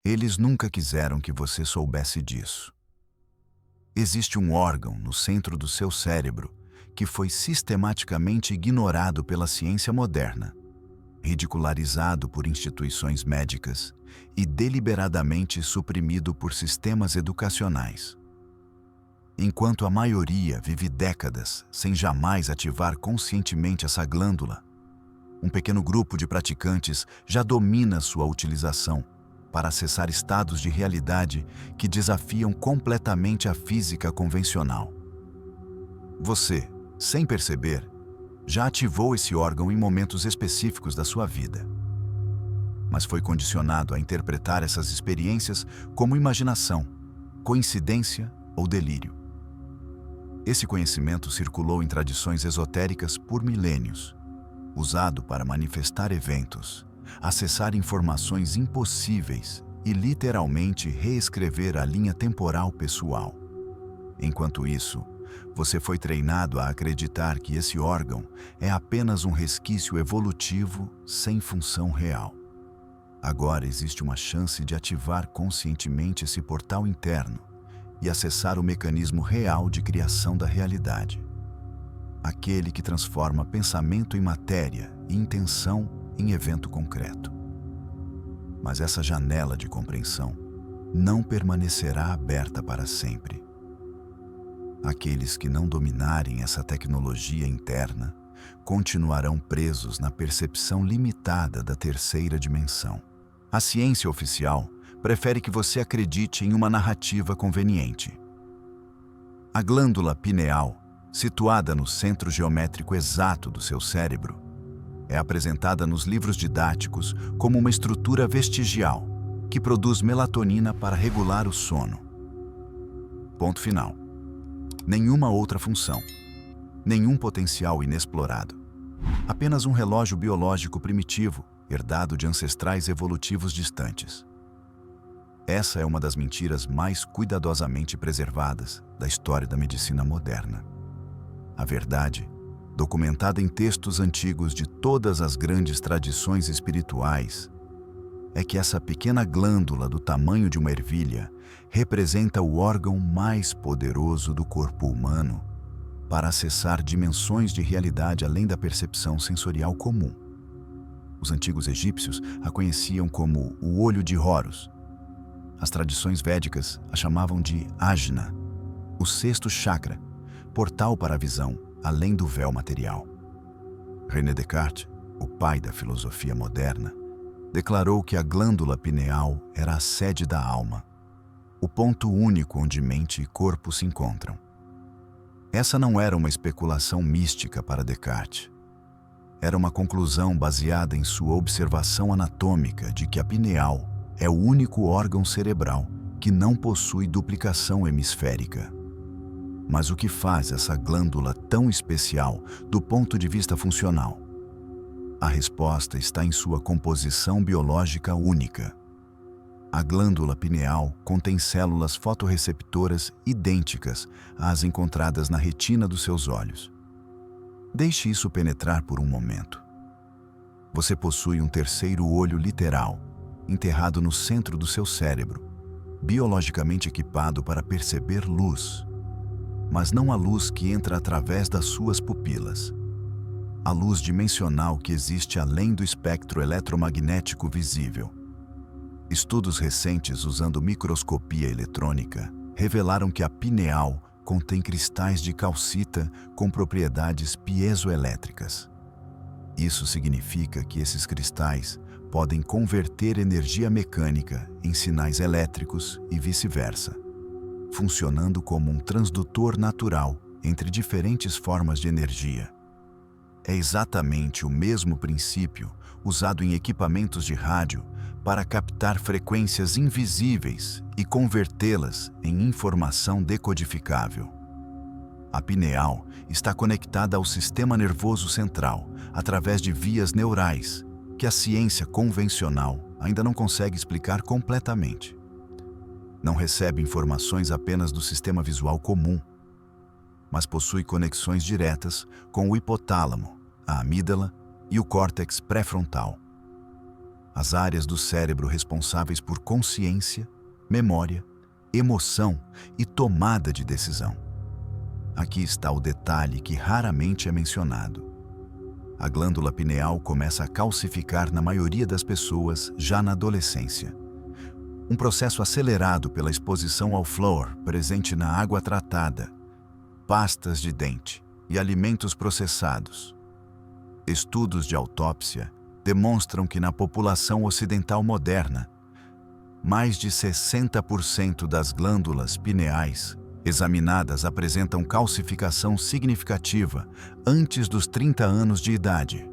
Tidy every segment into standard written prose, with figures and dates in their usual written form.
Eles nunca quiseram que você soubesse disso. Existe um órgão no centro do seu cérebro que foi sistematicamente ignorado pela ciência moderna, ridicularizado por instituições médicas e deliberadamente suprimido por sistemas educacionais. Enquanto a maioria vive décadas sem jamais ativar conscientemente essa glândula, um pequeno grupo de praticantes já domina sua utilização para acessar estados de realidade que desafiam completamente a física convencional. Você, sem perceber, já ativou esse órgão em momentos específicos da sua vida, mas foi condicionado a interpretar essas experiências como imaginação, coincidência ou delírio. Esse conhecimento circulou em tradições esotéricas por milênios, usado para manifestar eventos, acessar informações impossíveis e literalmente reescrever a linha temporal pessoal. Enquanto isso, você foi treinado a acreditar que esse órgão é apenas um resquício evolutivo sem função real. Agora existe uma chance de ativar conscientemente esse portal interno e acessar o mecanismo real de criação da realidade. Aquele que transforma pensamento em matéria e intenção em evento concreto. Mas essa janela de compreensão não permanecerá aberta para sempre. Aqueles que não dominarem essa tecnologia interna continuarão presos na percepção limitada da terceira dimensão. A ciência oficial prefere que você acredite em uma narrativa conveniente. A glândula pineal, situada no centro geométrico exato do seu cérebro, é apresentada nos livros didáticos como uma estrutura vestigial que produz melatonina para regular o sono. Ponto final. Nenhuma outra função, nenhum potencial inexplorado. Apenas um relógio biológico primitivo, herdado de ancestrais evolutivos distantes. Essa é uma das mentiras mais cuidadosamente preservadas da história da medicina moderna. A verdade, documentada em textos antigos de todas as grandes tradições espirituais, é que essa pequena glândula do tamanho de uma ervilha representa o órgão mais poderoso do corpo humano para acessar dimensões de realidade além da percepção sensorial comum. Os antigos egípcios a conheciam como o olho de Horus. As tradições védicas a chamavam de Ajna, o sexto chakra, portal para a visão além do véu material. René Descartes, o pai da filosofia moderna, declarou que a glândula pineal era a sede da alma, o ponto único onde mente e corpo se encontram. Essa não era uma especulação mística para Descartes. Era uma conclusão baseada em sua observação anatômica de que a pineal é o único órgão cerebral que não possui duplicação hemisférica. Mas o que faz essa glândula tão especial do ponto de vista funcional? A resposta está em sua composição biológica única. A glândula pineal contém células fotorreceptoras idênticas às encontradas na retina dos seus olhos. Deixe isso penetrar por um momento. Você possui um terceiro olho literal, enterrado no centro do seu cérebro, biologicamente equipado para perceber luz. Mas não a luz que entra através das suas pupilas. A luz dimensional que existe além do espectro eletromagnético visível. Estudos recentes usando microscopia eletrônica revelaram que a pineal contém cristais de calcita com propriedades piezoelétricas. Isso significa que esses cristais podem converter energia mecânica em sinais elétricos e vice-versa, funcionando como um transdutor natural entre diferentes formas de energia. É exatamente o mesmo princípio usado em equipamentos de rádio para captar frequências invisíveis e convertê-las em informação decodificável. A pineal está conectada ao sistema nervoso central através de vias neurais que a ciência convencional ainda não consegue explicar completamente. Não recebe informações apenas do sistema visual comum, mas possui conexões diretas com o hipotálamo, a amígdala e o córtex pré-frontal. as áreas do cérebro responsáveis por consciência, memória, emoção e tomada de decisão. Aqui está o detalhe que raramente é mencionado. A glândula pineal começa a calcificar na maioria das pessoas já na adolescência. Um processo acelerado pela exposição ao flúor presente na água tratada, pastas de dente e alimentos processados. Estudos de autópsia demonstram que na população ocidental moderna, mais de 60% das glândulas pineais examinadas apresentam calcificação significativa antes dos 30 anos de idade.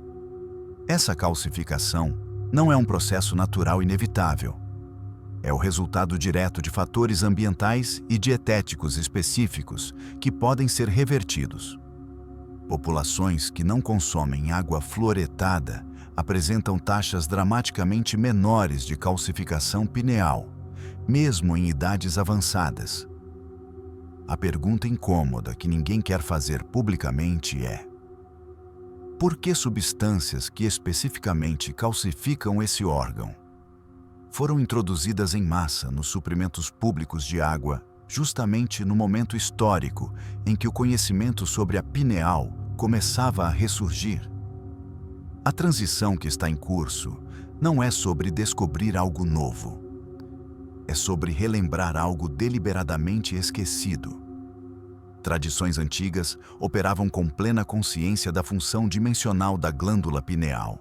Essa calcificação não é um processo natural inevitável. É o resultado direto de fatores ambientais e dietéticos específicos que podem ser revertidos. Populações que não consomem água fluoretada apresentam taxas dramaticamente menores de calcificação pineal, mesmo em idades avançadas. A pergunta incômoda que ninguém quer fazer publicamente é: por que substâncias que especificamente calcificam esse órgão foram introduzidas em massa nos suprimentos públicos de água justamente no momento histórico em que o conhecimento sobre a pineal começava a ressurgir? A transição que está em curso não é sobre descobrir algo novo. É sobre relembrar algo deliberadamente esquecido. Tradições antigas operavam com plena consciência da função dimensional da glândula pineal.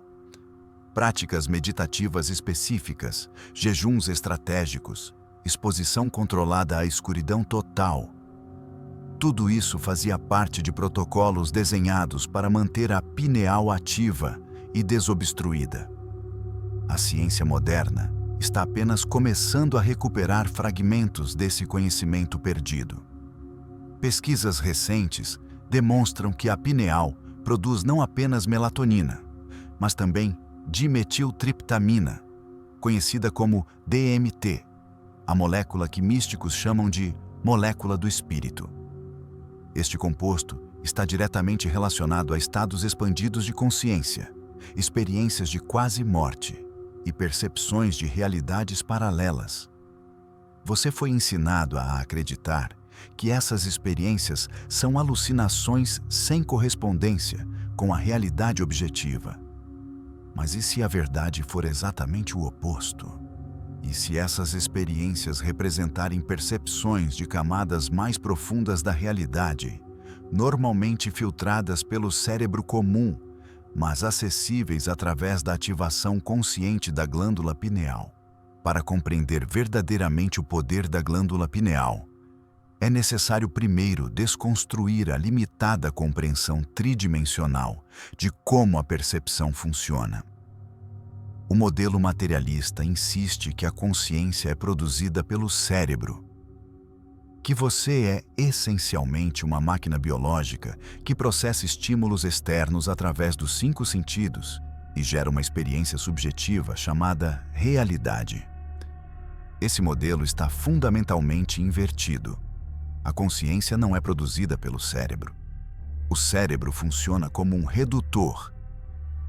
Práticas meditativas específicas, jejuns estratégicos, exposição controlada à escuridão total. Tudo isso fazia parte de protocolos desenhados para manter a pineal ativa e desobstruída. A ciência moderna está apenas começando a recuperar fragmentos desse conhecimento perdido. Pesquisas recentes demonstram que a pineal produz não apenas melatonina, mas também dimetiltriptamina, conhecida como DMT, a molécula que místicos chamam de molécula do espírito. Este composto está diretamente relacionado a estados expandidos de consciência, experiências de quase morte e percepções de realidades paralelas. Você foi ensinado a acreditar que essas experiências são alucinações sem correspondência com a realidade objetiva. Mas e se a verdade for exatamente o oposto? E se essas experiências representarem percepções de camadas mais profundas da realidade, normalmente filtradas pelo cérebro comum, mas acessíveis através da ativação consciente da glândula pineal? Para compreender verdadeiramente o poder da glândula pineal, é necessário primeiro desconstruir a limitada compreensão tridimensional de como a percepção funciona. O modelo materialista insiste que a consciência é produzida pelo cérebro, que você é essencialmente uma máquina biológica que processa estímulos externos através dos 5 sentidos e gera uma experiência subjetiva chamada realidade. Esse modelo está fundamentalmente invertido. A consciência não é produzida pelo cérebro. O cérebro funciona como um redutor,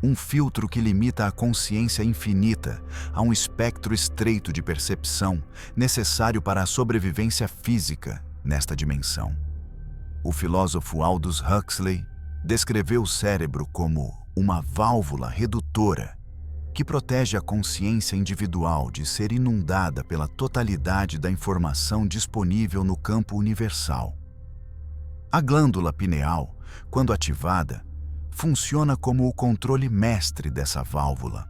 um filtro que limita a consciência infinita a um espectro estreito de percepção necessário para a sobrevivência física nesta dimensão. O filósofo Aldous Huxley descreveu o cérebro como uma válvula redutora que protege a consciência individual de ser inundada pela totalidade da informação disponível no campo universal. A glândula pineal, quando ativada, funciona como o controle mestre dessa válvula.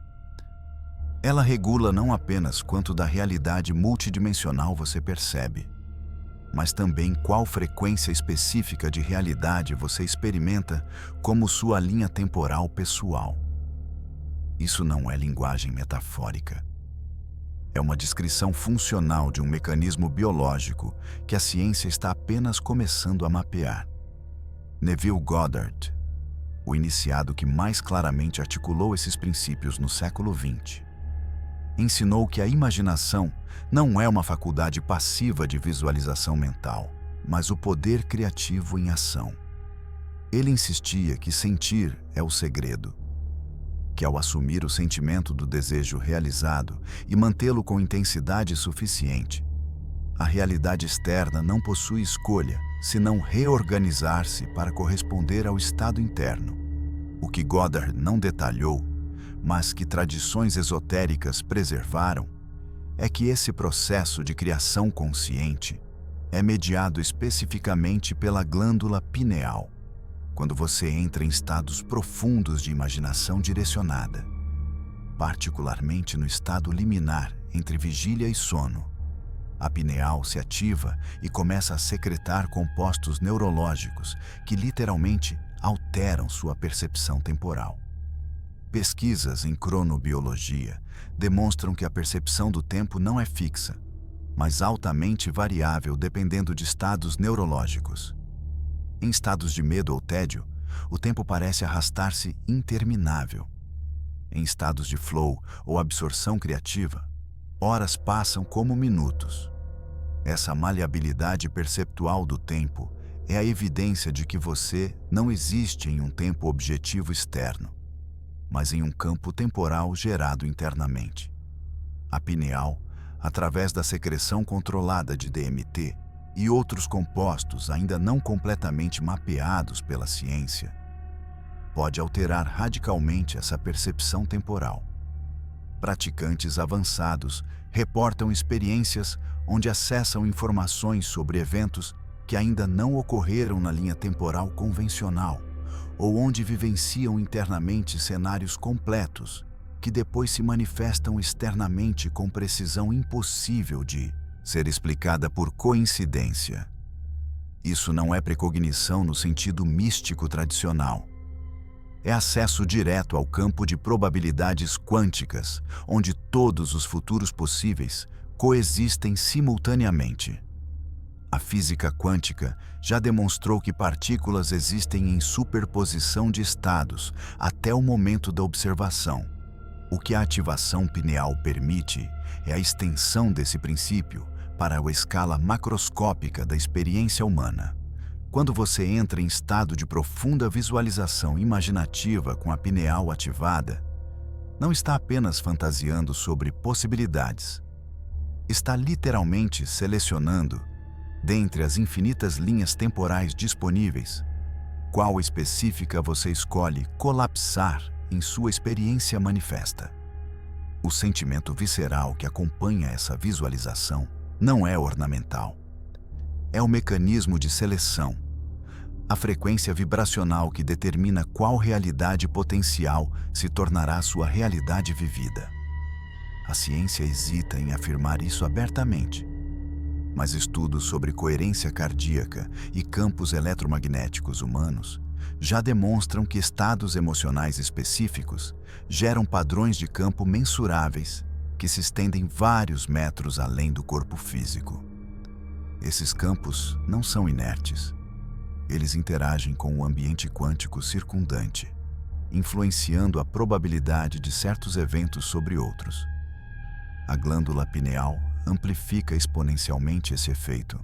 Ela regula não apenas quanto da realidade multidimensional você percebe, mas também qual frequência específica de realidade você experimenta como sua linha temporal pessoal. Isso não é linguagem metafórica. É uma descrição funcional de um mecanismo biológico que a ciência está apenas começando a mapear. Neville Goddard, o iniciado que mais claramente articulou esses princípios no século XX, ensinou que a imaginação não é uma faculdade passiva de visualização mental, mas o poder criativo em ação. Ele insistia que sentir é o segredo. que ao assumir o sentimento do desejo realizado e mantê-lo com intensidade suficiente, a realidade externa não possui escolha senão reorganizar-se para corresponder ao estado interno. O que Goddard não detalhou, mas que tradições esotéricas preservaram, é que esse processo de criação consciente é mediado especificamente pela glândula pineal, quando você entra em estados profundos de imaginação direcionada, particularmente no estado liminar entre vigília e sono. A pineal se ativa e começa a secretar compostos neurológicos que literalmente alteram sua percepção temporal. Pesquisas em cronobiologia demonstram que a percepção do tempo não é fixa, mas altamente variável dependendo de estados neurológicos. Em estados de medo ou tédio, o tempo parece arrastar-se interminável. Em estados de flow ou absorção criativa, horas passam como minutos. Essa maleabilidade perceptual do tempo é a evidência de que você não existe em um tempo objetivo externo, mas em um campo temporal gerado internamente. A pineal, através da secreção controlada de DMT e outros compostos ainda não completamente mapeados pela ciência, pode alterar radicalmente essa percepção temporal. Praticantes avançados reportam experiências onde acessam informações sobre eventos que ainda não ocorreram na linha temporal convencional, ou onde vivenciam internamente cenários completos que depois se manifestam externamente com precisão impossível de ser explicada por coincidência. Isso não é precognição no sentido místico tradicional. É acesso direto ao campo de probabilidades quânticas, onde todos os futuros possíveis coexistem simultaneamente. A física quântica já demonstrou que partículas existem em superposição de estados até o momento da observação. O que a ativação pineal permite é a extensão desse princípio para a escala macroscópica da experiência humana. Quando você entra em estado de profunda visualização imaginativa com a pineal ativada, não está apenas fantasiando sobre possibilidades. Está literalmente selecionando, dentre as infinitas linhas temporais disponíveis, qual específica você escolhe colapsar em sua experiência manifesta. O sentimento visceral que acompanha essa visualização não é ornamental. É o mecanismo de seleção, a frequência vibracional que determina qual realidade potencial se tornará sua realidade vivida. A ciência hesita em afirmar isso abertamente, mas estudos sobre coerência cardíaca e campos eletromagnéticos humanos já demonstram que estados emocionais específicos geram padrões de campo mensuráveis que se estendem vários metros além do corpo físico. Esses campos não são inertes. Eles interagem com o ambiente quântico circundante, influenciando a probabilidade de certos eventos sobre outros. A glândula pineal amplifica exponencialmente esse efeito.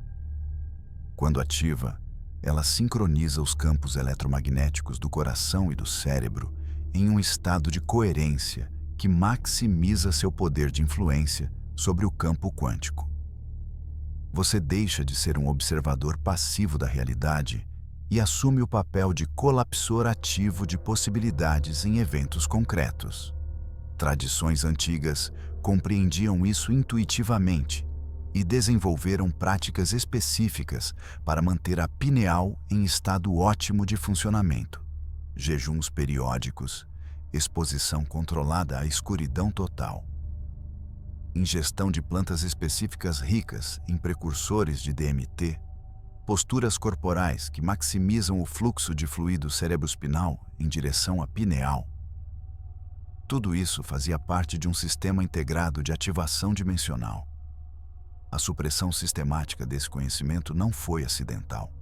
Quando ativa, ela sincroniza os campos eletromagnéticos do coração e do cérebro em um estado de coerência que maximiza seu poder de influência sobre o campo quântico. Você deixa de ser um observador passivo da realidade e assume o papel de colapsor ativo de possibilidades em eventos concretos. Tradições antigas compreendiam isso intuitivamente e desenvolveram práticas específicas para manter a pineal em estado ótimo de funcionamento. Jejuns periódicos, exposição controlada à escuridão total, ingestão de plantas específicas ricas em precursores de DMT, posturas corporais que maximizam o fluxo de fluido cerebroespinal em direção à pineal. Tudo isso fazia parte de um sistema integrado de ativação dimensional. A supressão sistemática desse conhecimento não foi acidental.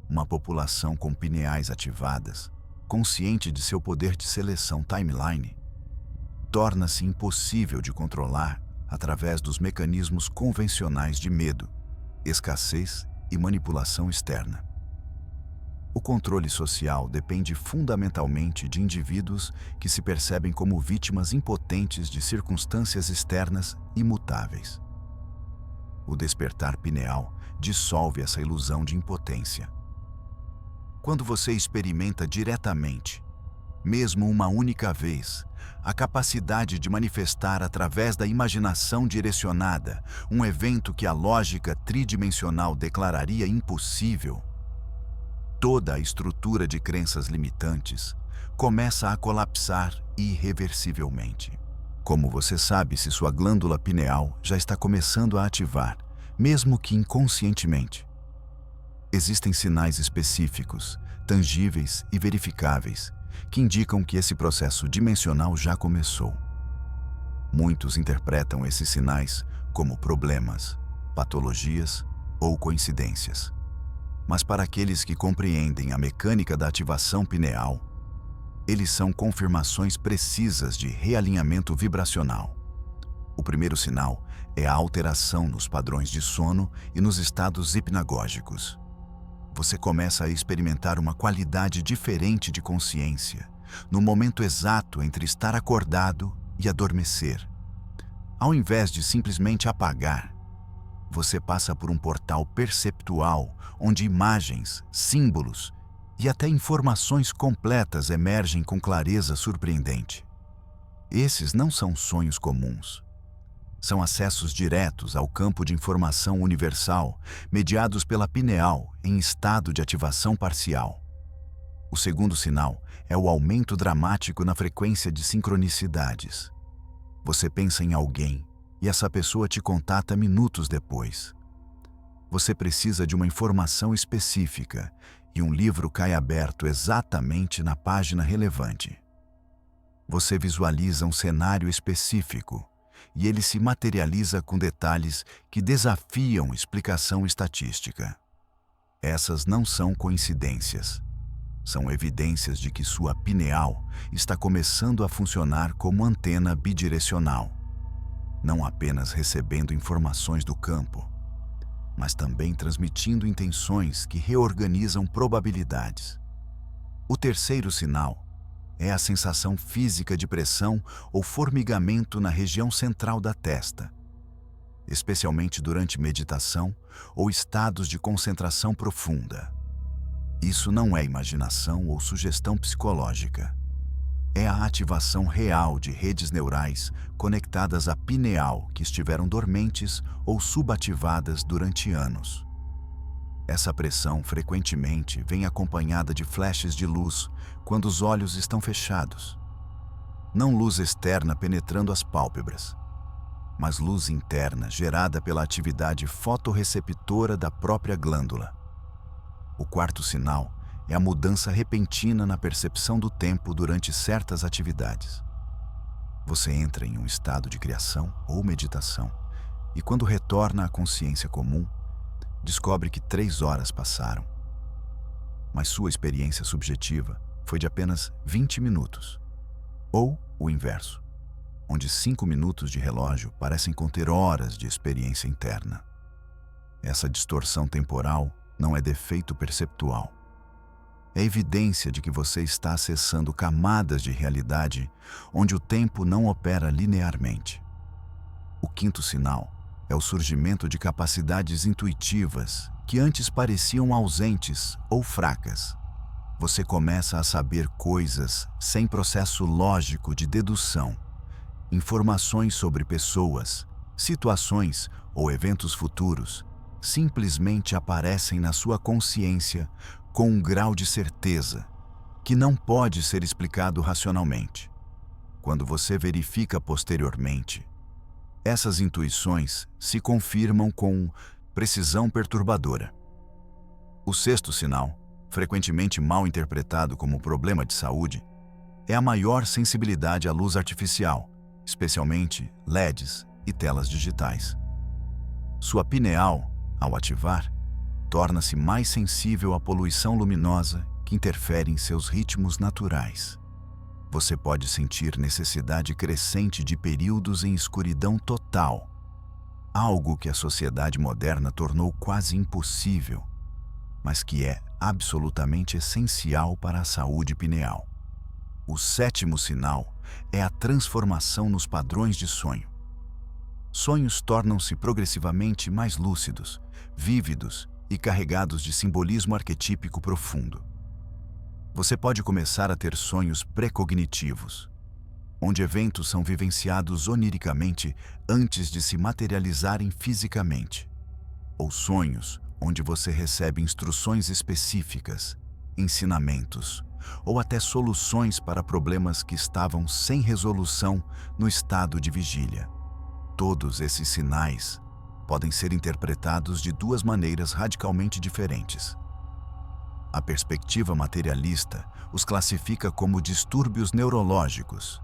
Uma população com pineais ativadas, consciente de seu poder de seleção timeline, torna-se impossível de controlar através dos mecanismos convencionais de medo, escassez e manipulação externa. O controle social depende fundamentalmente de indivíduos que se percebem como vítimas impotentes de circunstâncias externas imutáveis. O despertar pineal dissolve essa ilusão de impotência. Quando você experimenta diretamente, mesmo uma única vez, a capacidade de manifestar através da imaginação direcionada um evento que a lógica tridimensional declararia impossível, toda a estrutura de crenças limitantes começa a colapsar irreversivelmente. Como você sabe se sua glândula pineal já está começando a ativar, mesmo que inconscientemente? Existem sinais específicos, tangíveis e verificáveis, que indicam que esse processo dimensional já começou. Muitos interpretam esses sinais como problemas, patologias ou coincidências. Mas para aqueles que compreendem a mecânica da ativação pineal, eles são confirmações precisas de realinhamento vibracional. O primeiro sinal é a alteração nos padrões de sono e nos estados hipnagógicos. Você começa a experimentar uma qualidade diferente de consciência, no momento exato entre estar acordado e adormecer. Ao invés de simplesmente apagar, você passa por um portal perceptual onde imagens, símbolos e até informações completas emergem com clareza surpreendente. Esses não são sonhos comuns. São acessos diretos ao campo de informação universal, mediados pela pineal em estado de ativação parcial. O segundo sinal é o aumento dramático na frequência de sincronicidades. Você pensa em alguém e essa pessoa te contata minutos depois. Você precisa de uma informação específica e um livro cai aberto exatamente na página relevante. Você visualiza um cenário específico e ele se materializa com detalhes que desafiam explicação estatística. Essas não são coincidências. São evidências de que sua pineal está começando a funcionar como antena bidirecional, não apenas recebendo informações do campo, mas também transmitindo intenções que reorganizam probabilidades. O terceiro sinal é a sensação física de pressão ou formigamento na região central da testa, especialmente durante meditação ou estados de concentração profunda. Isso não é imaginação ou sugestão psicológica. É a ativação real de redes neurais conectadas à pineal que estiveram dormentes ou subativadas durante anos. Essa pressão frequentemente vem acompanhada de flashes de luz quando os olhos estão fechados. Não luz externa penetrando as pálpebras, mas luz interna gerada pela atividade fotorreceptora da própria glândula. O quarto sinal é a mudança repentina na percepção do tempo durante certas atividades. Você entra em um estado de criação ou meditação e, quando retorna à consciência comum, descobre que 3 horas passaram. Mas sua experiência subjetiva foi de apenas 20 minutos. Ou o inverso, onde 5 minutos de relógio parecem conter horas de experiência interna. Essa distorção temporal não é defeito perceptual. É evidência de que você está acessando camadas de realidade onde o tempo não opera linearmente. O quinto sinal é o surgimento de capacidades intuitivas que antes pareciam ausentes ou fracas. Você começa a saber coisas sem processo lógico de dedução. Informações sobre pessoas, situações ou eventos futuros simplesmente aparecem na sua consciência com um grau de certeza que não pode ser explicado racionalmente. Quando você verifica posteriormente, essas intuições se confirmam com precisão perturbadora. O sexto sinal, frequentemente mal interpretado como problema de saúde, é a maior sensibilidade à luz artificial, especialmente LEDs e telas digitais. Sua pineal, ao ativar, torna-se mais sensível à poluição luminosa que interfere em seus ritmos naturais. Você pode sentir necessidade crescente de períodos em escuridão total, algo que a sociedade moderna tornou quase impossível. mas que é absolutamente essencial para a saúde pineal. O sétimo sinal é a transformação nos padrões de sonho. Sonhos tornam-se progressivamente mais lúcidos, vívidos e carregados de simbolismo arquetípico profundo. Você pode começar a ter sonhos pré-cognitivos, onde eventos são vivenciados oniricamente antes de se materializarem fisicamente, ou sonhos onde você recebe instruções específicas, ensinamentos, ou até soluções para problemas que estavam sem resolução no estado de vigília. Todos esses sinais podem ser interpretados de duas maneiras radicalmente diferentes. A perspectiva materialista os classifica como distúrbios neurológicos,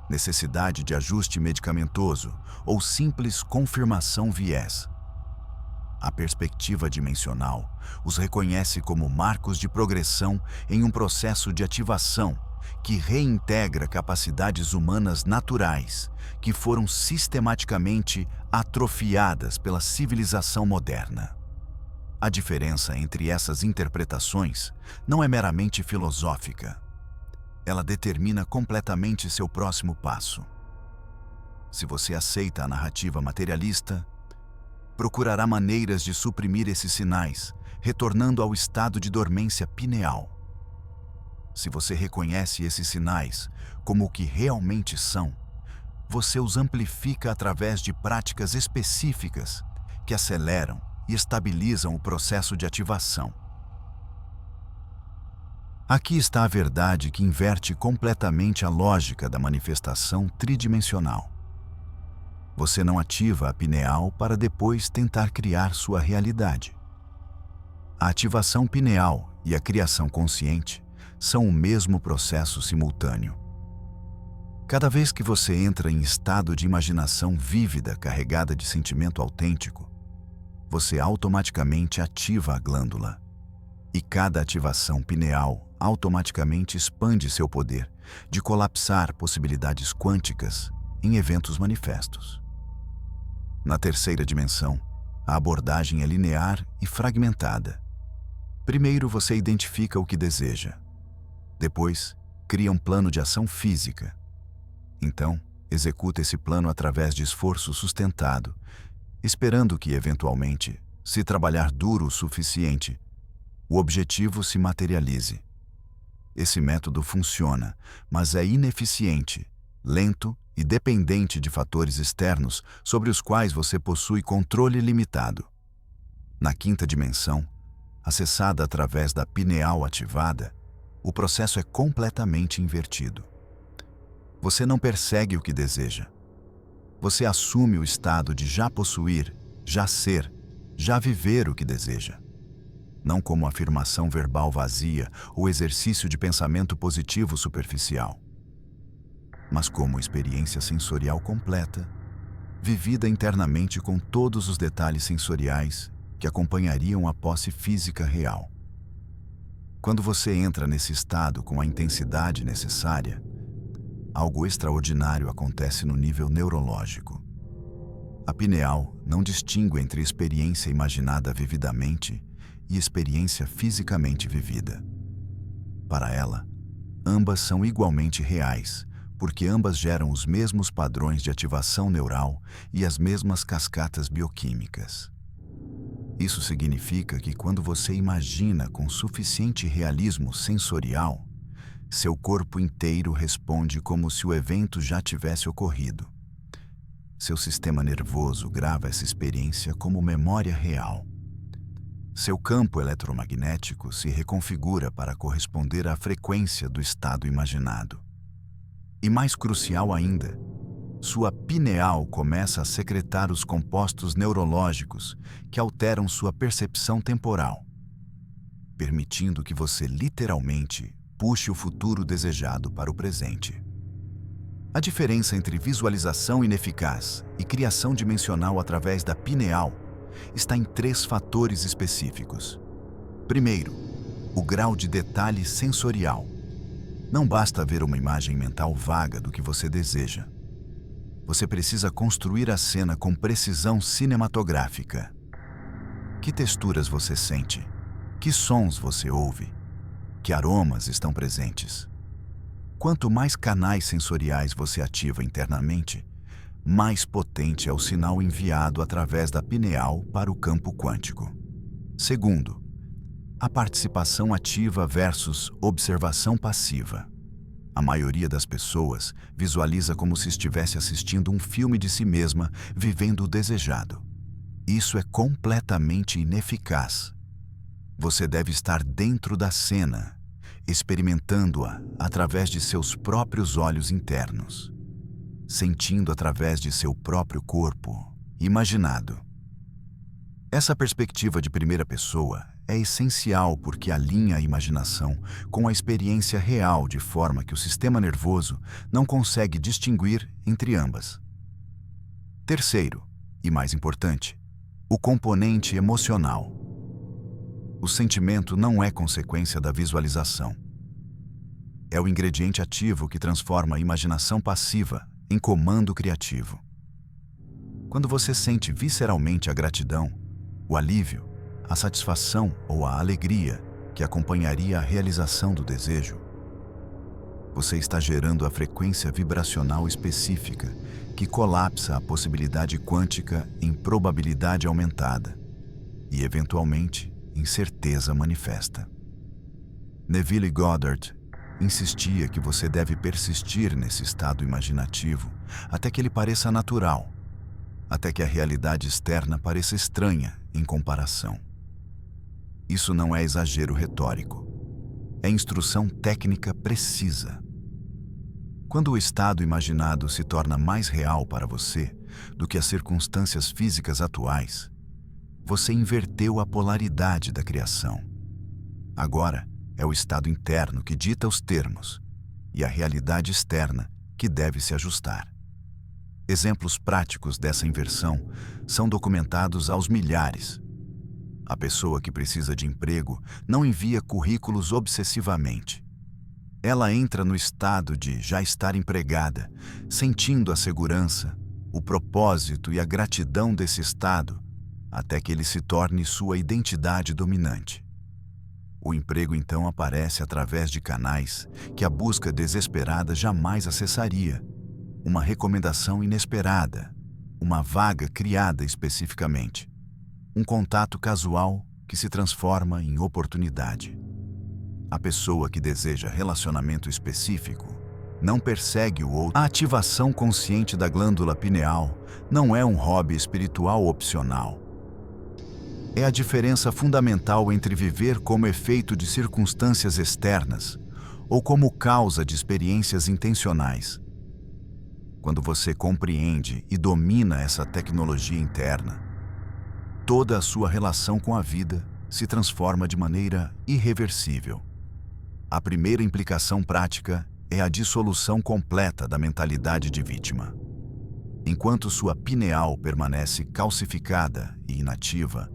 necessidade de ajuste medicamentoso ou simples confirmação viés. A perspectiva dimensional os reconhece como marcos de progressão em um processo de ativação que reintegra capacidades humanas naturais que foram sistematicamente atrofiadas pela civilização moderna. A diferença entre essas interpretações não é meramente filosófica. Ela determina completamente seu próximo passo. Se você aceita a narrativa materialista, procurará maneiras de suprimir esses sinais, retornando ao estado de dormência pineal. Se você reconhece esses sinais como o que realmente são, você os amplifica através de práticas específicas que aceleram e estabilizam o processo de ativação. Aqui está a verdade que inverte completamente a lógica da manifestação tridimensional. Você não ativa a pineal para depois tentar criar sua realidade. A ativação pineal e a criação consciente são o mesmo processo simultâneo. Cada vez que você entra em estado de imaginação vívida carregada de sentimento autêntico, você automaticamente ativa a glândula. E cada ativação pineal automaticamente expande seu poder de colapsar possibilidades quânticas em eventos manifestos. Na terceira dimensão, a abordagem é linear e fragmentada. Primeiro você identifica o que deseja. Depois, cria um plano de ação física. Então, executa esse plano através de esforço sustentado, esperando que, eventualmente, se trabalhar duro o suficiente, o objetivo se materialize. Esse método funciona, mas é ineficiente, lento e dependente de fatores externos sobre os quais você possui controle limitado. Na quinta dimensão, acessada através da pineal ativada, o processo é completamente invertido. Você não persegue o que deseja. Você assume o estado de já possuir, já ser, já viver o que deseja. Não como afirmação verbal vazia ou exercício de pensamento positivo superficial, mas como experiência sensorial completa, vivida internamente com todos os detalhes sensoriais que acompanhariam a posse física real. Quando você entra nesse estado com a intensidade necessária, algo extraordinário acontece no nível neurológico. A pineal não distingue entre experiência imaginada vividamente e experiência fisicamente vivida. Para ela, ambas são igualmente reais, porque ambas geram os mesmos padrões de ativação neural e as mesmas cascatas bioquímicas. Isso significa que quando você imagina com suficiente realismo sensorial, seu corpo inteiro responde como se o evento já tivesse ocorrido. Seu sistema nervoso grava essa experiência como memória real. Seu campo eletromagnético se reconfigura para corresponder à frequência do estado imaginado. E mais crucial ainda, sua pineal começa a secretar os compostos neurológicos que alteram sua percepção temporal, permitindo que você literalmente puxe o futuro desejado para o presente. A diferença entre visualização ineficaz e criação dimensional através da pineal está em 3 fatores específicos. Primeiro, o grau de detalhe sensorial. Não basta ver uma imagem mental vaga do que você deseja. Você precisa construir a cena com precisão cinematográfica. Que texturas você sente? Que sons você ouve? Que aromas estão presentes? Quanto mais canais sensoriais você ativa internamente, mais potente é o sinal enviado através da pineal para o campo quântico. Segundo, a participação ativa versus observação passiva. A maioria das pessoas visualiza como se estivesse assistindo um filme de si mesma, vivendo o desejado. Isso é completamente ineficaz. Você deve estar dentro da cena, experimentando-a através de seus próprios olhos internos, sentindo através de seu próprio corpo, imaginado. Essa perspectiva de primeira pessoa é essencial porque alinha a imaginação com a experiência real de forma que o sistema nervoso não consegue distinguir entre ambas. Terceiro, e mais importante, o componente emocional. O sentimento não é consequência da visualização. É o ingrediente ativo que transforma a imaginação passiva em comando criativo. Quando você sente visceralmente a gratidão, o alívio, a satisfação ou a alegria que acompanharia a realização do desejo, você está gerando a frequência vibracional específica que colapsa a possibilidade quântica em probabilidade aumentada e, eventualmente, em certeza manifesta. Neville Goddard insistia que você deve persistir nesse estado imaginativo até que ele pareça natural, até que a realidade externa pareça estranha em comparação. Isso não é exagero retórico, é instrução técnica precisa. Quando o estado imaginado se torna mais real para você do que as circunstâncias físicas atuais, você inverteu a polaridade da criação. Agora é o estado interno que dita os termos e a realidade externa que deve se ajustar. Exemplos práticos dessa inversão são documentados aos milhares. A pessoa que precisa de emprego não envia currículos obsessivamente. Ela entra no estado de já estar empregada, sentindo a segurança, o propósito e a gratidão desse estado, até que ele se torne sua identidade dominante. O emprego então aparece através de canais que a busca desesperada jamais acessaria. Uma recomendação inesperada, uma vaga criada especificamente, um contato casual que se transforma em oportunidade. A pessoa que deseja relacionamento específico não persegue o outro. A ativação consciente da glândula pineal não é um hobby espiritual opcional. É a diferença fundamental entre viver como efeito de circunstâncias externas ou como causa de experiências intencionais. Quando você compreende e domina essa tecnologia interna, toda a sua relação com a vida se transforma de maneira irreversível. A primeira implicação prática é a dissolução completa da mentalidade de vítima. Enquanto sua pineal permanece calcificada e inativa,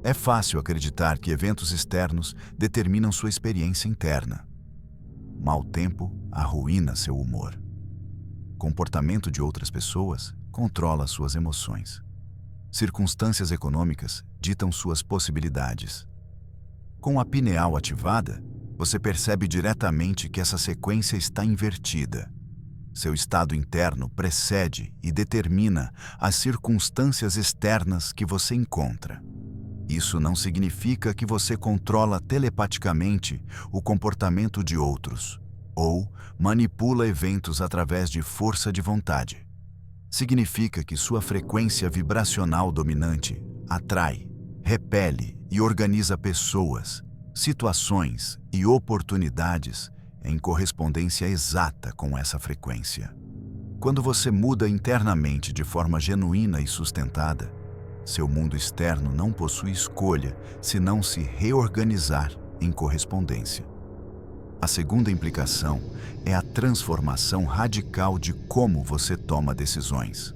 é fácil acreditar que eventos externos determinam sua experiência interna. Mau tempo arruína seu humor. Comportamento de outras pessoas controla suas emoções. Circunstâncias econômicas ditam suas possibilidades. Com a pineal ativada, você percebe diretamente que essa sequência está invertida. Seu estado interno precede e determina as circunstâncias externas que você encontra. Isso não significa que você controla telepaticamente o comportamento de outros ou manipula eventos através de força de vontade. Significa que sua frequência vibracional dominante atrai, repele e organiza pessoas, situações e oportunidades em correspondência exata com essa frequência. Quando você muda internamente de forma genuína e sustentada, seu mundo externo não possui escolha senão se reorganizar em correspondência. A segunda implicação é a transformação radical de como você toma decisões.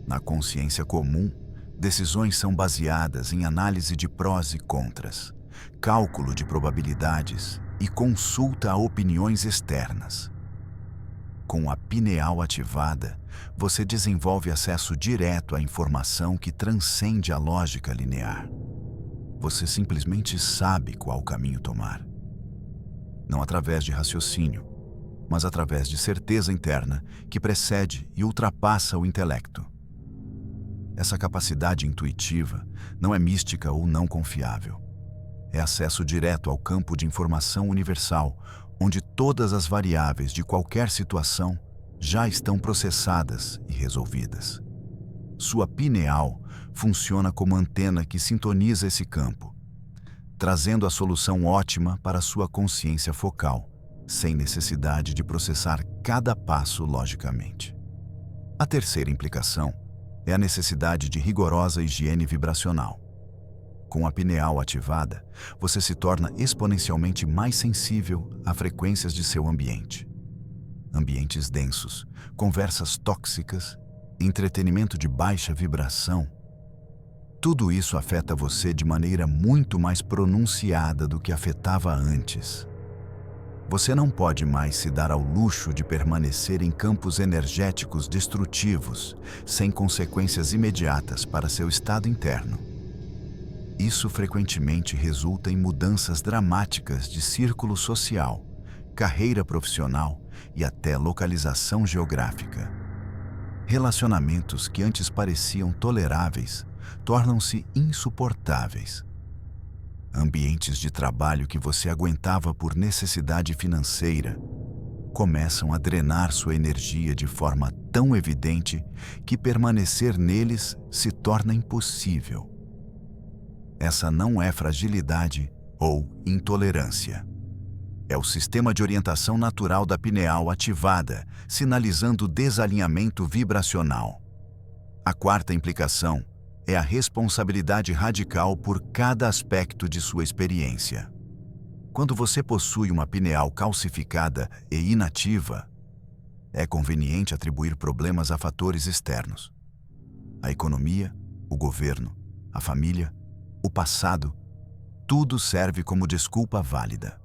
Na consciência comum, decisões são baseadas em análise de prós e contras, cálculo de probabilidades e consulta a opiniões externas. Com a pineal ativada, você desenvolve acesso direto à informação que transcende a lógica linear. Você simplesmente sabe qual caminho tomar. Não através de raciocínio, mas através de certeza interna que precede e ultrapassa o intelecto. Essa capacidade intuitiva não é mística ou não confiável. É acesso direto ao campo de informação universal, onde todas as variáveis de qualquer situação já estão processadas e resolvidas. Sua pineal funciona como antena que sintoniza esse campo, trazendo a solução ótima para sua consciência focal, sem necessidade de processar cada passo logicamente. A terceira implicação é a necessidade de rigorosa higiene vibracional. Com a pineal ativada, você se torna exponencialmente mais sensível a frequências de seu ambiente. Ambientes densos, conversas tóxicas, entretenimento de baixa vibração. Tudo isso afeta você de maneira muito mais pronunciada do que afetava antes. Você não pode mais se dar ao luxo de permanecer em campos energéticos destrutivos, sem consequências imediatas para seu estado interno. Isso frequentemente resulta em mudanças dramáticas de círculo social, carreira profissional e até localização geográfica. Relacionamentos que antes pareciam toleráveis tornam-se insuportáveis. Ambientes de trabalho que você aguentava por necessidade financeira começam a drenar sua energia de forma tão evidente que permanecer neles se torna impossível. Essa não é fragilidade ou intolerância. É o sistema de orientação natural da pineal ativada, sinalizando desalinhamento vibracional. A quarta implicação é a responsabilidade radical por cada aspecto de sua experiência. Quando você possui uma pineal calcificada e inativa, é conveniente atribuir problemas a fatores externos. A economia, o governo, a família, o passado, tudo serve como desculpa válida.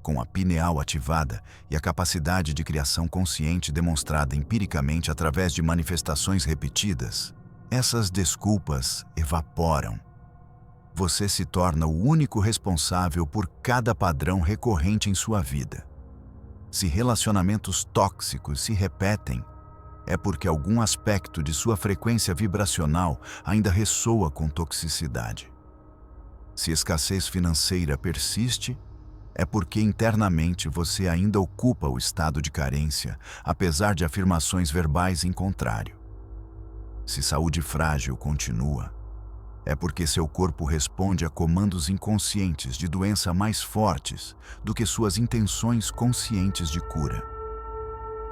Com a pineal ativada e a capacidade de criação consciente demonstrada empiricamente através de manifestações repetidas, essas desculpas evaporam. Você se torna o único responsável por cada padrão recorrente em sua vida. Se relacionamentos tóxicos se repetem, é porque algum aspecto de sua frequência vibracional ainda ressoa com toxicidade. Se escassez financeira persiste, é porque internamente você ainda ocupa o estado de carência, apesar de afirmações verbais em contrário. Se saúde frágil continua, é porque seu corpo responde a comandos inconscientes de doença mais fortes do que suas intenções conscientes de cura.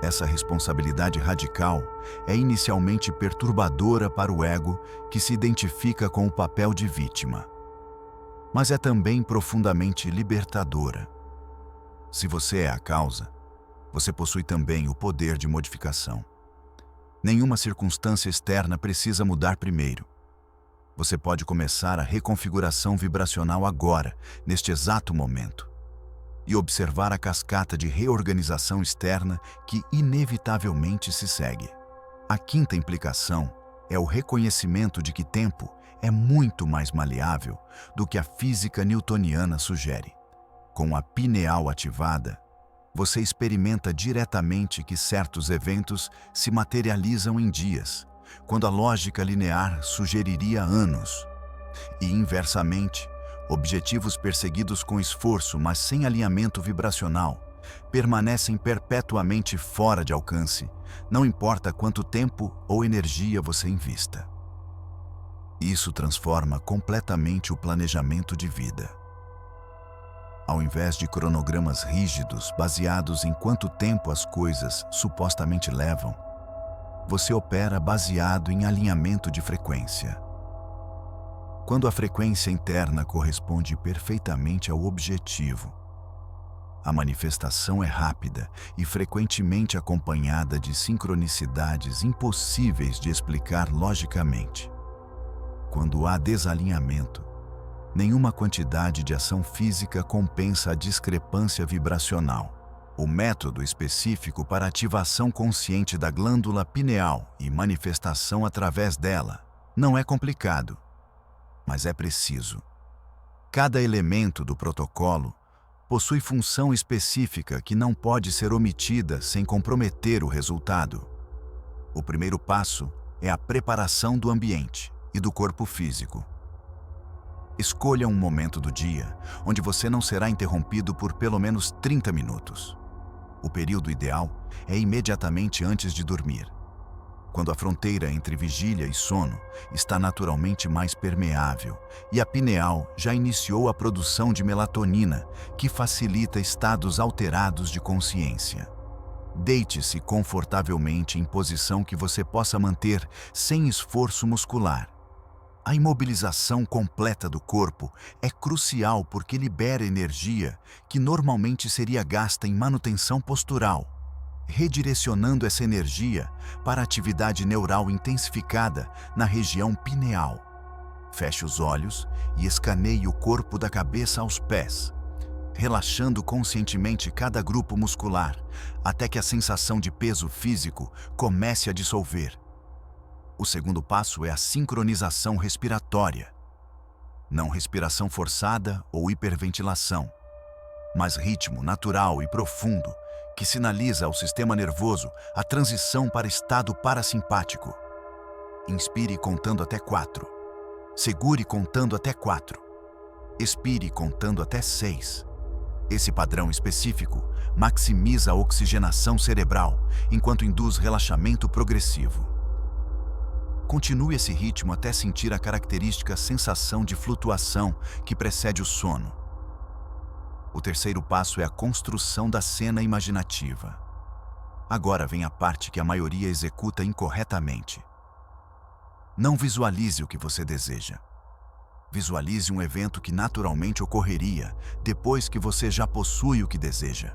Essa responsabilidade radical é inicialmente perturbadora para o ego, que se identifica com o papel de vítima. Mas é também profundamente libertadora. Se você é a causa, você possui também o poder de modificação. Nenhuma circunstância externa precisa mudar primeiro. Você pode começar a reconfiguração vibracional agora, neste exato momento, e observar a cascata de reorganização externa que inevitavelmente se segue. A quinta implicação é o reconhecimento de que tempo é muito mais maleável do que a física newtoniana sugere. Com a pineal ativada, você experimenta diretamente que certos eventos se materializam em dias, quando a lógica linear sugeriria anos. E, inversamente, objetivos perseguidos com esforço, mas sem alinhamento vibracional, permanecem perpetuamente fora de alcance, não importa quanto tempo ou energia você invista. Isso transforma completamente o planejamento de vida. Ao invés de cronogramas rígidos baseados em quanto tempo as coisas supostamente levam, você opera baseado em alinhamento de frequência. Quando a frequência interna corresponde perfeitamente ao objetivo, a manifestação é rápida e frequentemente acompanhada de sincronicidades impossíveis de explicar logicamente. Quando há desalinhamento, nenhuma quantidade de ação física compensa a discrepância vibracional. O método específico para ativação consciente da glândula pineal e manifestação através dela não é complicado, mas é preciso. Cada elemento do protocolo possui função específica que não pode ser omitida sem comprometer o resultado. O primeiro passo é a preparação do ambiente e do corpo físico. Escolha um momento do dia onde você não será interrompido por pelo menos 30 minutos. O período ideal é imediatamente antes de dormir, quando a fronteira entre vigília e sono está naturalmente mais permeável e a pineal já iniciou a produção de melatonina, que facilita estados alterados de consciência. Deite-se confortavelmente em posição que você possa manter sem esforço muscular. A imobilização completa do corpo é crucial porque libera energia que normalmente seria gasta em manutenção postural, redirecionando essa energia para a atividade neural intensificada na região pineal. Feche os olhos e escaneie o corpo da cabeça aos pés, relaxando conscientemente cada grupo muscular, até que a sensação de peso físico comece a dissolver. O segundo passo é a sincronização respiratória. Não respiração forçada ou hiperventilação, mas ritmo natural e profundo que sinaliza ao sistema nervoso a transição para estado parasimpático. Inspire contando até 4. Segure contando até 4. Expire contando até 6. Esse padrão específico maximiza a oxigenação cerebral enquanto induz relaxamento progressivo. Continue esse ritmo até sentir a característica sensação de flutuação que precede o sono. O terceiro passo é a construção da cena imaginativa. Agora vem a parte que a maioria executa incorretamente. Não visualize o que você deseja. Visualize um evento que naturalmente ocorreria depois que você já possui o que deseja.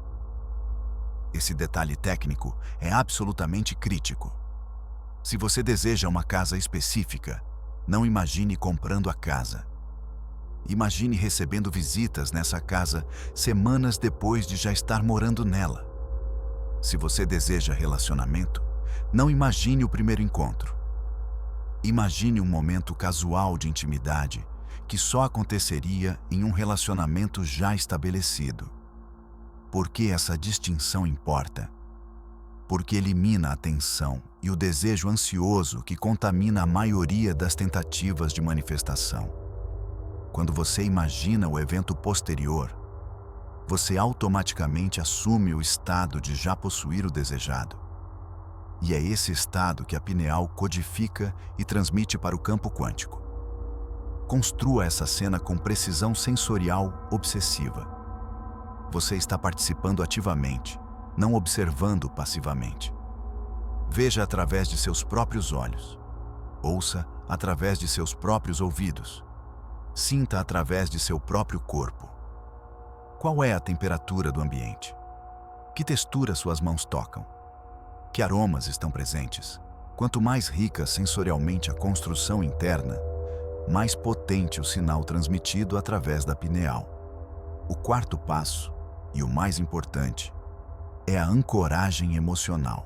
Esse detalhe técnico é absolutamente crítico. Se você deseja uma casa específica, não imagine comprando a casa. Imagine recebendo visitas nessa casa semanas depois de já estar morando nela. Se você deseja relacionamento, não imagine o primeiro encontro. Imagine um momento casual de intimidade que só aconteceria em um relacionamento já estabelecido. Por que essa distinção importa? Porque elimina a tensão e o desejo ansioso que contamina a maioria das tentativas de manifestação. Quando você imagina o evento posterior, você automaticamente assume o estado de já possuir o desejado. E é esse estado que a pineal codifica e transmite para o campo quântico. Construa essa cena com precisão sensorial obsessiva. Você está participando ativamente, não observando passivamente. Veja através de seus próprios olhos. Ouça através de seus próprios ouvidos. Sinta através de seu próprio corpo. Qual é a temperatura do ambiente? Que textura suas mãos tocam? Que aromas estão presentes? Quanto mais rica sensorialmente a construção interna, mais potente o sinal transmitido através da pineal. O quarto passo, e o mais importante, é a ancoragem emocional.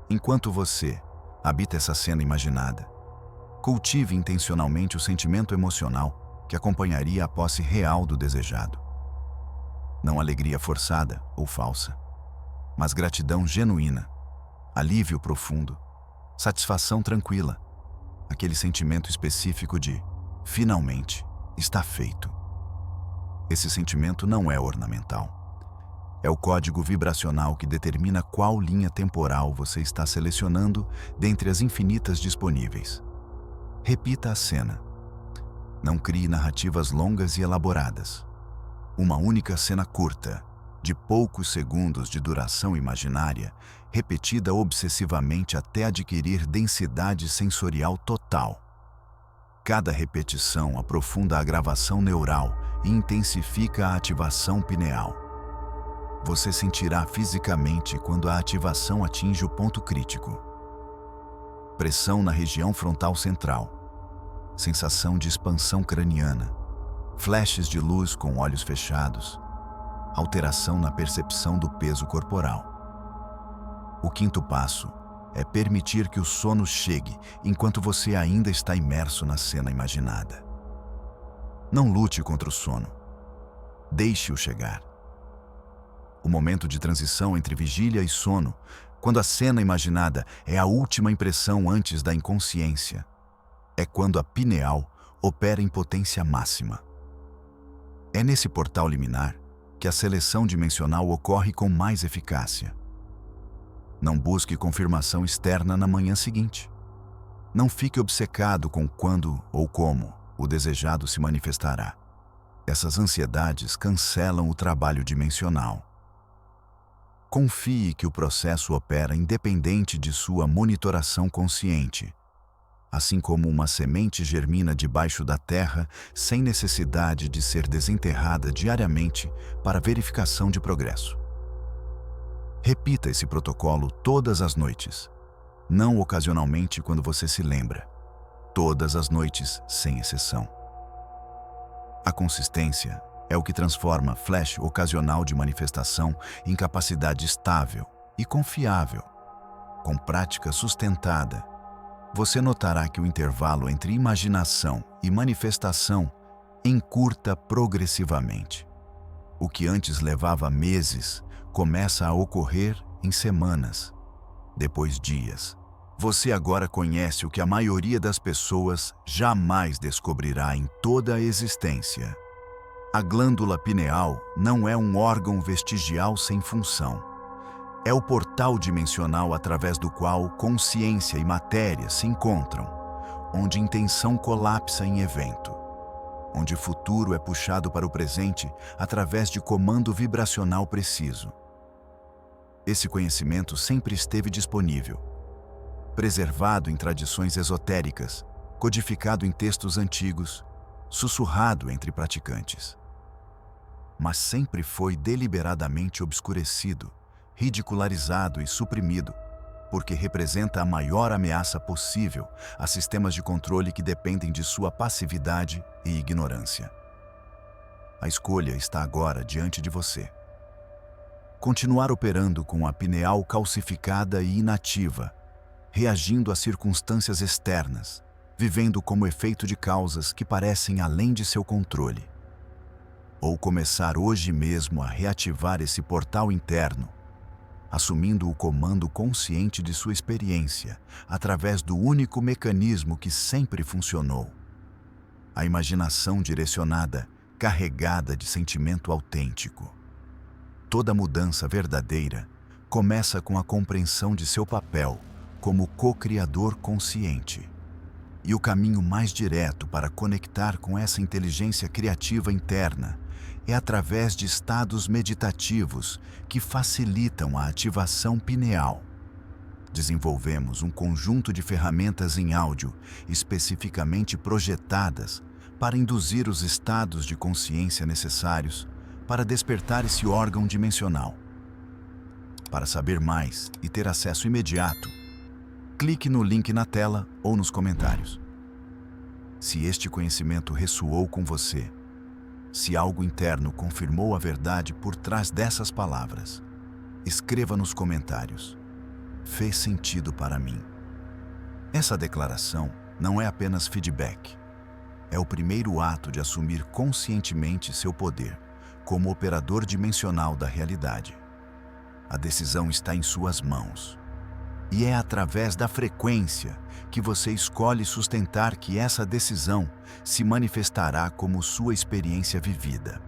Enquanto você habita essa cena imaginada, cultive intencionalmente o sentimento emocional que acompanharia a posse real do desejado. Não alegria forçada ou falsa, mas gratidão genuína, alívio profundo, satisfação tranquila, aquele sentimento específico de finalmente está feito. Esse sentimento não é ornamental. É o código vibracional que determina qual linha temporal você está selecionando dentre as infinitas disponíveis. Repita a cena. Não crie narrativas longas e elaboradas. Uma única cena curta, de poucos segundos de duração imaginária, repetida obsessivamente até adquirir densidade sensorial total. Cada repetição aprofunda a gravação neural e intensifica a ativação pineal. Você sentirá fisicamente quando a ativação atinge o ponto crítico. Pressão na região frontal central. Sensação de expansão craniana. Flashes de luz com olhos fechados. Alteração na percepção do peso corporal. O quinto passo é permitir que o sono chegue enquanto você ainda está imerso na cena imaginada. Não lute contra o sono. Deixe-o chegar. O momento de transição entre vigília e sono, quando a cena imaginada é a última impressão antes da inconsciência, é quando a pineal opera em potência máxima. É nesse portal liminar que a seleção dimensional ocorre com mais eficácia. Não busque confirmação externa na manhã seguinte. Não fique obcecado com quando ou como o desejado se manifestará. Essas ansiedades cancelam o trabalho dimensional. Confie que o processo opera independente de sua monitoração consciente, assim como uma semente germina debaixo da terra sem necessidade de ser desenterrada diariamente para verificação de progresso. Repita esse protocolo todas as noites, não ocasionalmente quando você se lembra. Todas as noites, sem exceção. A consistência é o que transforma flash ocasional de manifestação em capacidade estável e confiável. Com prática sustentada, você notará que o intervalo entre imaginação e manifestação encurta progressivamente. O que antes levava meses começa a ocorrer em semanas, depois dias. Você agora conhece o que a maioria das pessoas jamais descobrirá em toda a existência. A glândula pineal não é um órgão vestigial sem função. É o portal dimensional através do qual consciência e matéria se encontram, onde intenção colapsa em evento, onde futuro é puxado para o presente através de comando vibracional preciso. Esse conhecimento sempre esteve disponível, preservado em tradições esotéricas, codificado em textos antigos, sussurrado entre praticantes. Mas sempre foi deliberadamente obscurecido, ridicularizado e suprimido, porque representa a maior ameaça possível a sistemas de controle que dependem de sua passividade e ignorância. A escolha está agora diante de você. Continuar operando com a pineal calcificada e inativa, reagindo a circunstâncias externas, vivendo como efeito de causas que parecem além de seu controle. Ou começar hoje mesmo a reativar esse portal interno, assumindo o comando consciente de sua experiência, através do único mecanismo que sempre funcionou: a imaginação direcionada, carregada de sentimento autêntico. Toda mudança verdadeira começa com a compreensão de seu papel como co-criador consciente. E o caminho mais direto para conectar com essa inteligência criativa interna é através de estados meditativos que facilitam a ativação pineal. Desenvolvemos um conjunto de ferramentas em áudio especificamente projetadas para induzir os estados de consciência necessários para despertar esse órgão dimensional. Para saber mais e ter acesso imediato, clique no link na tela ou nos comentários. Se este conhecimento ressoou com você, se algo interno confirmou a verdade por trás dessas palavras, escreva nos comentários: fez sentido para mim. Essa declaração não é apenas feedback. É o primeiro ato de assumir conscientemente seu poder como operador dimensional da realidade. A decisão está em suas mãos. E é através da frequência que você escolhe sustentar que essa decisão se manifestará como sua experiência vivida.